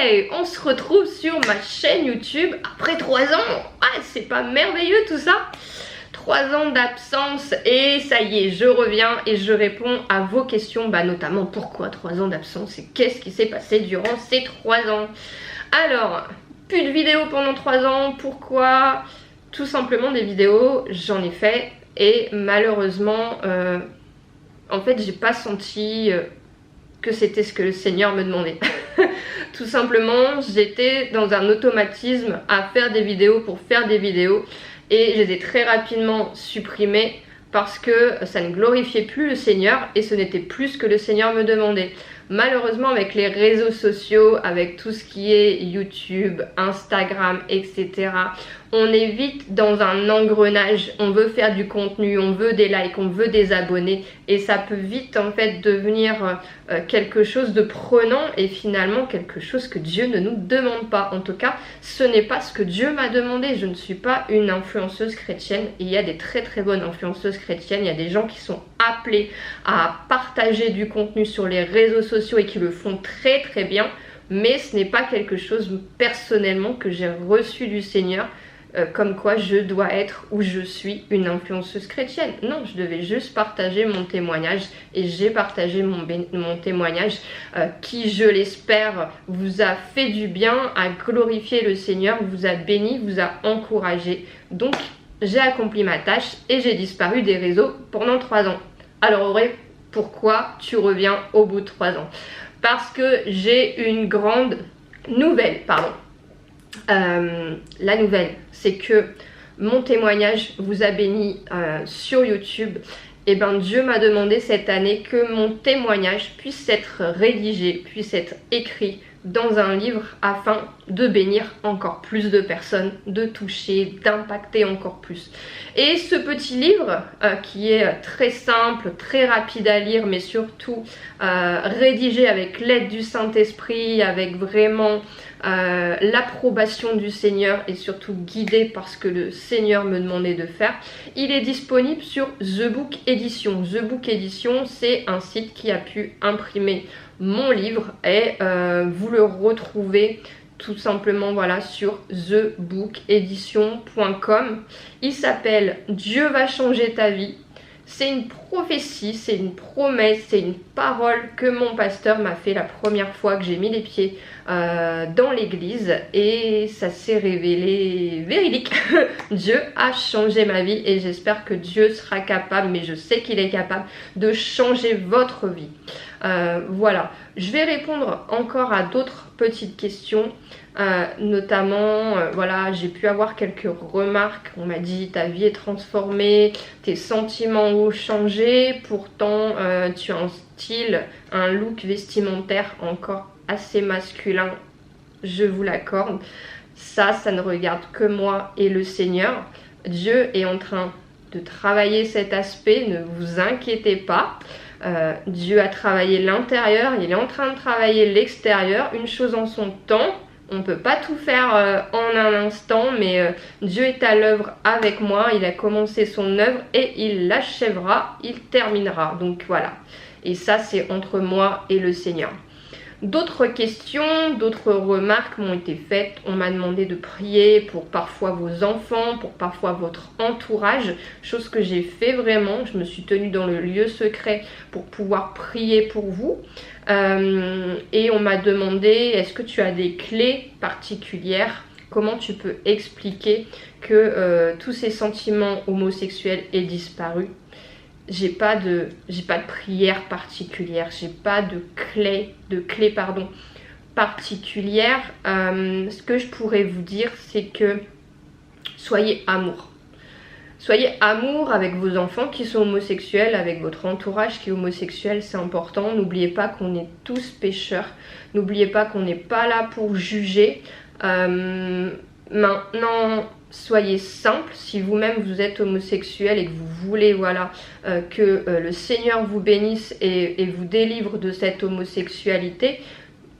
Ouais, on se retrouve sur ma chaîne YouTube après 3 ans. Ah, c'est pas merveilleux tout ça? 3 ans d'absence et ça y est, je reviens et je réponds à vos questions, notamment pourquoi 3 ans d'absence et qu'est-ce qui s'est passé durant ces 3 ans. Alors, plus de vidéos pendant 3 ans, pourquoi? Tout simplement des vidéos, j'en ai fait et malheureusement, en fait, j'ai pas senti que c'était ce que le Seigneur me demandait. Tout simplement, j'étais dans un automatisme à faire des vidéos pour faire des vidéos et je les ai très rapidement supprimées parce que ça ne glorifiait plus le Seigneur et ce n'était plus ce que le Seigneur me demandait. Malheureusement, avec les réseaux sociaux, avec tout ce qui est YouTube, Instagram, etc., on est vite dans un engrenage. On veut faire du contenu, on veut des likes, on veut des abonnés et ça peut vite en fait devenir quelque chose de prenant et finalement quelque chose que Dieu ne nous demande pas. En tout cas, ce n'est pas ce que Dieu m'a demandé. Je ne suis pas une influenceuse chrétienne et il y a des très très bonnes influenceuses chrétiennes. Il y a des gens qui sont appelés à partager du contenu sur les réseaux sociaux et qui le font très très bien, mais ce n'est pas quelque chose personnellement que j'ai reçu du Seigneur, comme quoi je dois être ou je suis une influenceuse chrétienne. Non, je devais juste partager mon témoignage et j'ai partagé mon témoignage qui, je l'espère, vous a fait du bien, a glorifié le Seigneur, vous a béni, vous a encouragé. Donc j'ai accompli ma tâche et j'ai disparu des réseaux pendant 3 ans. Alors Auré, pourquoi tu reviens au bout de 3 ans? Parce que j'ai une grande nouvelle, la nouvelle, c'est que mon témoignage vous a béni sur YouTube. Et Dieu m'a demandé cette année que mon témoignage puisse être rédigé, puisse être écrit dans un livre afin de bénir encore plus de personnes, de toucher, d'impacter encore plus. Et ce petit livre qui est très simple, très rapide à lire, mais surtout rédigé avec l'aide du Saint-Esprit, avec vraiment l'approbation du Seigneur et surtout guidé par ce que le Seigneur me demandait de faire, il est disponible sur The Book Edition. The Book Edition, c'est un site qui a pu imprimer mon livre et vous le retrouvez tout simplement sur thebookedition.com. Il s'appelle Dieu va changer ta vie. C'est une prophétie, c'est une promesse, c'est une parole que mon pasteur m'a fait la première fois que j'ai mis les pieds dans l'église et ça s'est révélé véridique. Dieu a changé ma vie et j'espère que Dieu sera capable, mais je sais qu'il est capable de changer votre vie. Voilà, je vais répondre encore à d'autres petites questions. Notamment voilà, j'ai pu avoir quelques remarques. On m'a dit ta vie est transformée, tes sentiments ont changé, pourtant tu as un style, un look vestimentaire encore assez masculin, je vous l'accorde. Ça ne regarde que moi et le Seigneur. Dieu est en train de travailler cet aspect, ne vous inquiétez pas. Dieu a travaillé l'intérieur, il est en train de travailler l'extérieur, une chose en son temps. On ne peut pas tout faire en un instant, mais Dieu est à l'œuvre avec moi. Il a commencé son œuvre et il l'achèvera, il terminera. Donc voilà. Et ça, c'est entre moi et le Seigneur. D'autres questions, d'autres remarques m'ont été faites. On m'a demandé de prier pour parfois vos enfants, pour parfois votre entourage. Chose que j'ai fait vraiment. Je me suis tenue dans le lieu secret pour pouvoir prier pour vous. Et on m'a demandé, est-ce que tu as des clés particulières? Comment tu peux expliquer que tous ces sentiments homosexuels aient disparu? J'ai pas de prière particulière, j'ai pas de clé particulière. Ce que je pourrais vous dire, c'est que soyez amour. Soyez amour avec vos enfants qui sont homosexuels, avec votre entourage qui est homosexuel, c'est important. N'oubliez pas qu'on est tous pécheurs. N'oubliez pas qu'on n'est pas là pour juger. Maintenant, soyez simple. Si vous-même vous êtes homosexuel et que vous voulez que le Seigneur vous bénisse et vous délivre de cette homosexualité,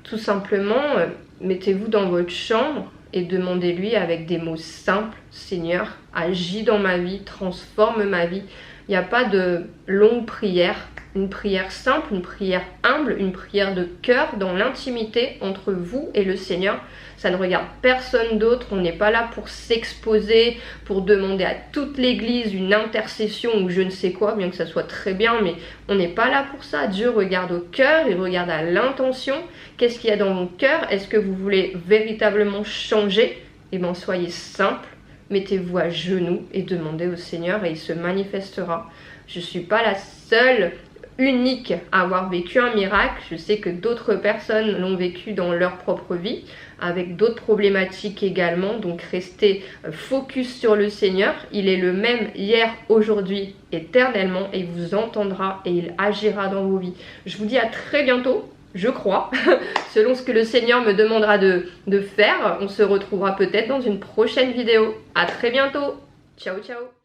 tout simplement, mettez-vous dans votre chambre et demandez-lui avec des mots simples, Seigneur, agis dans ma vie, transforme ma vie. Il n'y a pas de longue prière, une prière simple, une prière humble, une prière de cœur dans l'intimité entre vous et le Seigneur. Ça ne regarde personne d'autre, on n'est pas là pour s'exposer, pour demander à toute l'église une intercession ou je ne sais quoi, bien que ça soit très bien, mais on n'est pas là pour ça. Dieu regarde au cœur, il regarde à l'intention. Qu'est-ce qu'il y a dans mon cœur? Est-ce que vous voulez véritablement changer? Eh bien, soyez simple, mettez-vous à genoux et demandez au Seigneur et il se manifestera. Je ne suis pas la seule unique à avoir vécu un miracle. Je sais que d'autres personnes l'ont vécu dans leur propre vie avec d'autres problématiques également, donc restez focus sur le Seigneur. Il est le même hier, aujourd'hui, éternellement et il vous entendra et il agira dans vos vies. Je vous dis à très bientôt, je crois, selon ce que le Seigneur me demandera de faire. On se retrouvera peut-être dans une prochaine vidéo. À très bientôt, ciao ciao.